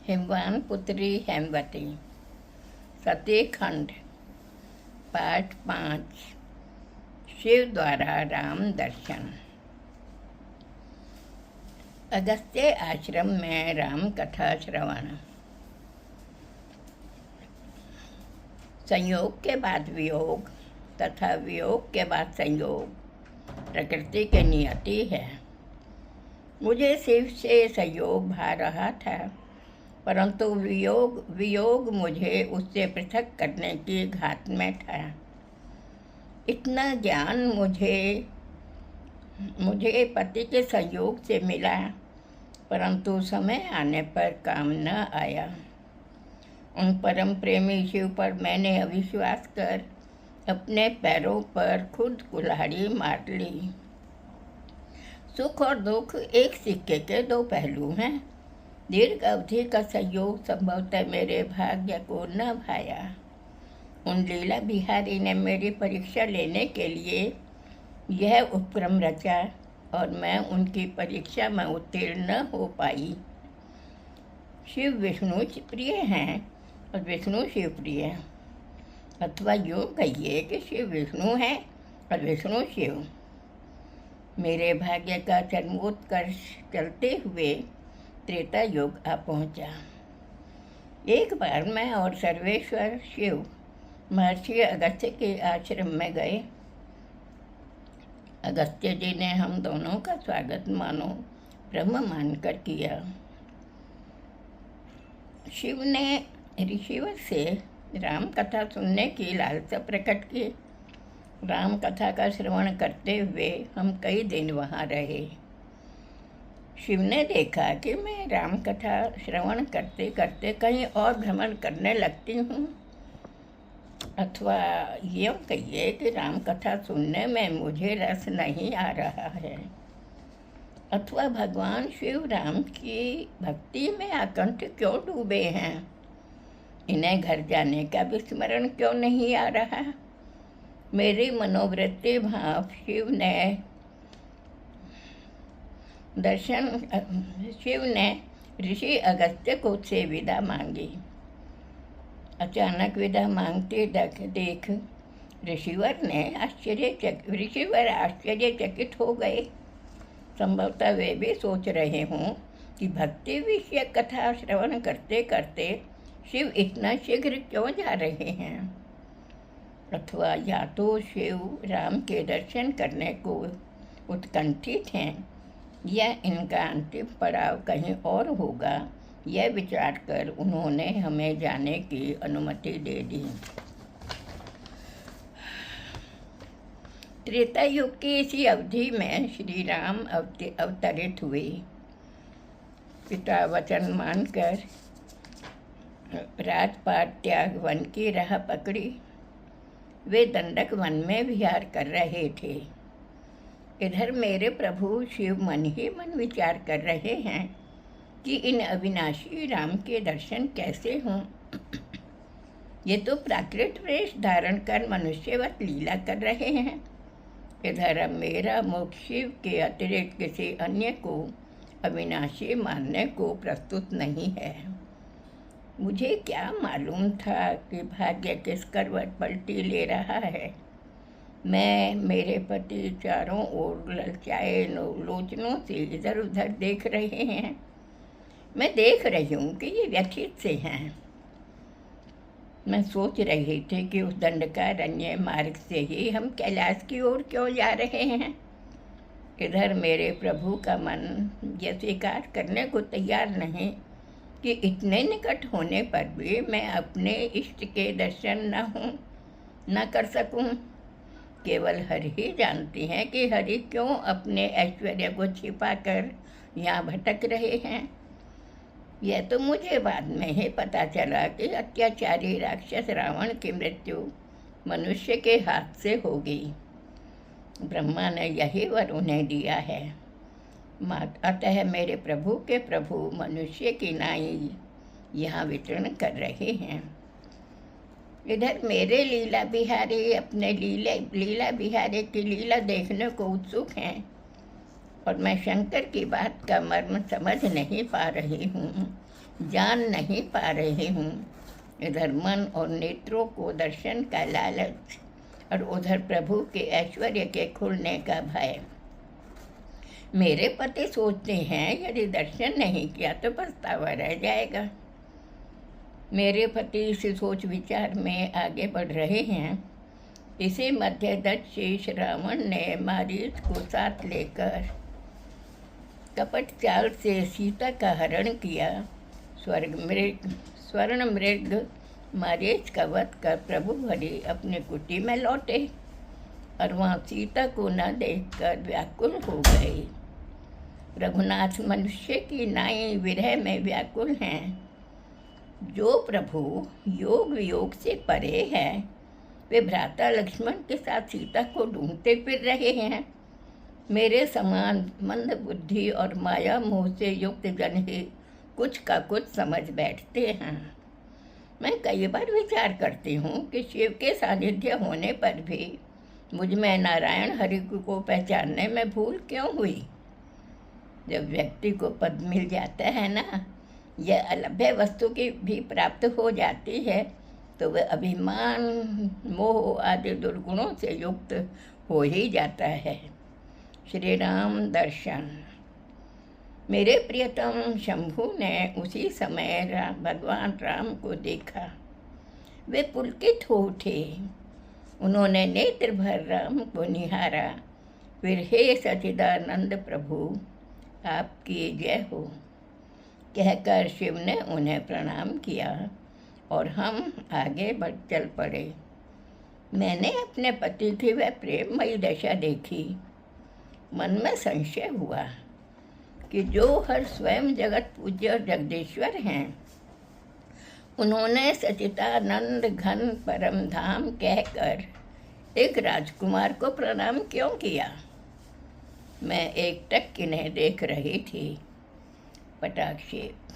हिमवान पुत्री हेमवती। सती खंड पाठ 5। शिव द्वारा राम दर्शन। अगस्त्य आश्रम में राम कथा श्रवण। संयोग के बाद वियोग तथा वियोग के बाद संयोग प्रकृति की नियति है। मुझे शिव से संयोग भा रहा था, परंतु वियोग मुझे उससे पृथक करने की घात में था। इतना ज्ञान मुझे पति के संयोग से मिला, परंतु समय आने पर काम न आया। उन परम प्रेमी शिव पर मैंने अविश्वास कर अपने पैरों पर खुद कुल्हाड़ी मार ली। सुख और दुख एक सिक्के के दो पहलू हैं। दीर्घ अवधि का संयोग संभवतः मेरे भाग्य को न भाया। उन लीला बिहारी ने मेरी परीक्षा लेने के लिए यह उपक्रम रचा और मैं उनकी परीक्षा में उत्तीर्ण न हो पाई। शिव विष्णु प्रिय हैं और विष्णु शिव प्रिय, अथवा यूँ कहिए कि शिव विष्णु है और विष्णु शिव। मेरे भाग्य का चरमोत्कर्ष चलते हुए त्रेता युग आ पहुँचा। एक बार मैं और सर्वेश्वर शिव महर्षि अगस्त्य के आश्रम में गए। अगस्त्य जी ने हम दोनों का स्वागत मानो ब्रह्म मानकर किया। शिव ने ऋषिवर से राम कथा सुनने की लालसा प्रकट की। राम कथा का श्रवण करते हुए हम कई दिन वहाँ रहे। शिव ने देखा कि मैं राम कथा श्रवण करते करते कहीं और भ्रमण करने लगती हूँ, अथवा यूँ कहिए कि राम कथा सुनने में मुझे रस नहीं आ रहा है, अथवा भगवान शिव राम की भक्ति में आकंठ क्यों डूबे हैं। इन्हें घर जाने का भी स्मरण क्यों नहीं आ रहा। मेरी मनोवृत्ति भाव शिव ने ऋषि अगस्त्य को से विदा मांगी। अचानक विदा मांगते देख ऋषिवर आश्चर्यचकित हो गए। संभवतः वे भी सोच रहे हों कि भक्ति विषय कथा श्रवण करते करते शिव इतना शीघ्र क्यों जा रहे हैं, अथवा या तो शिव राम के दर्शन करने को उत्कंठित हैं या इनका अंतिम पड़ाव कहीं और होगा। यह विचार कर उन्होंने हमें जाने की अनुमति दे दी। त्रेता युग की इसी अवधि में श्री राम अवतरित हुए। पिता वचन मानकर राजपाट त्याग वन की राह पकड़ी। वे दंडक वन में विहार कर रहे थे। इधर मेरे प्रभु शिव मन ही मन विचार कर रहे हैं कि इन अविनाशी राम के दर्शन कैसे हों। ये तो प्राकृत वेश धारण कर मनुष्यवत लीला कर रहे हैं। इधर अब मेरा मुख शिव के अतिरिक्त किसी अन्य को अविनाशी मानने को प्रस्तुत नहीं है। मुझे क्या मालूम था कि भाग्य किस करवट पलटी ले रहा है। मैं मेरे पति चारों ओर ललचाए लोचनों से इधर उधर देख रहे हैं। मैं देख रही हूँ कि ये व्यथित से हैं। मैं सोच रही थी कि उस दंडकारण्य मार्ग से ही हम कैलाश की ओर क्यों जा रहे हैं। इधर मेरे प्रभु का मन यह स्वीकार करने को तैयार नहीं कि इतने निकट होने पर भी मैं अपने इष्ट के दर्शन न कर सकूं। केवल हरि ही जानती हैं कि हरि क्यों अपने ऐश्वर्य को छिपाकर यहाँ भटक रहे हैं। यह तो मुझे बाद में ही पता चला कि अत्याचारी राक्षस रावण की मृत्यु मनुष्य के हाथ से होगी। ब्रह्मा ने यही वर उन्हें दिया है। अतः मेरे प्रभु के प्रभु मनुष्य की नाई यहाँ विचरण कर रहे हैं। इधर मेरे लीला बिहारी अपने लीला बिहारी की लीला देखने को उत्सुक हैं। और मैं शंकर की बात का मर्म समझ नहीं पा रही हूँ, जान नहीं पा रही हूँ। इधर मन और नेत्रों को दर्शन का लालच और उधर प्रभु के ऐश्वर्य के खुलने का भय। मेरे पति सोचते हैं यदि दर्शन नहीं किया तो पछतावा रह जाएगा। मेरे पति इस सोच विचार में आगे बढ़ रहे हैं। इसी मध्य दक्षेश रावण ने मारीच को साथ लेकर कपट चाल से सीता का हरण किया। स्वर्ण मृग मारीच का वध कर प्रभु हरि अपने कुटी में लौटे और वहाँ सीता को न देखकर व्याकुल हो गए। रघुनाथ मनुष्य की नाई विरह में व्याकुल हैं। जो प्रभु योग वियोग से परे हैं, वे भ्राता लक्ष्मण के साथ सीता को ढूंढते फिर रहे हैं। मेरे समान मंद बुद्धि और माया मोह से युक्त जन ही कुछ का कुछ समझ बैठते हैं। मैं कई बार विचार करती हूँ कि शिव के सानिध्य होने पर भी मुझ में नारायण हरि को पहचानने में भूल क्यों हुई। जब व्यक्ति को पद मिल जाता है ना, यह अलभ्य वस्तु की भी प्राप्त हो जाती है, तो वह अभिमान मोह आदि दुर्गुणों से युक्त हो ही जाता है। श्री राम दर्शन। मेरे प्रियतम शंभु ने उसी समय भगवान राम को देखा। वे पुलकित हो उठे। उन्होंने नेत्र भर राम को निहारा। फिर हे सच्चिदानंद प्रभु, आपकी जय हो कहकर शिव ने उन्हें प्रणाम किया और हम आगे बढ़ चल पड़े। मैंने अपने पति की वह प्रेममयी दशा देखी। मन में संशय हुआ कि जो हर स्वयं जगत पूज्य और जगदीश्वर हैं, उन्होंने सच्चिदानंद घन परम धाम कहकर एक राजकुमार को प्रणाम क्यों किया। मैं एकटक किन्हें देख रही थी। पटाक्षेप।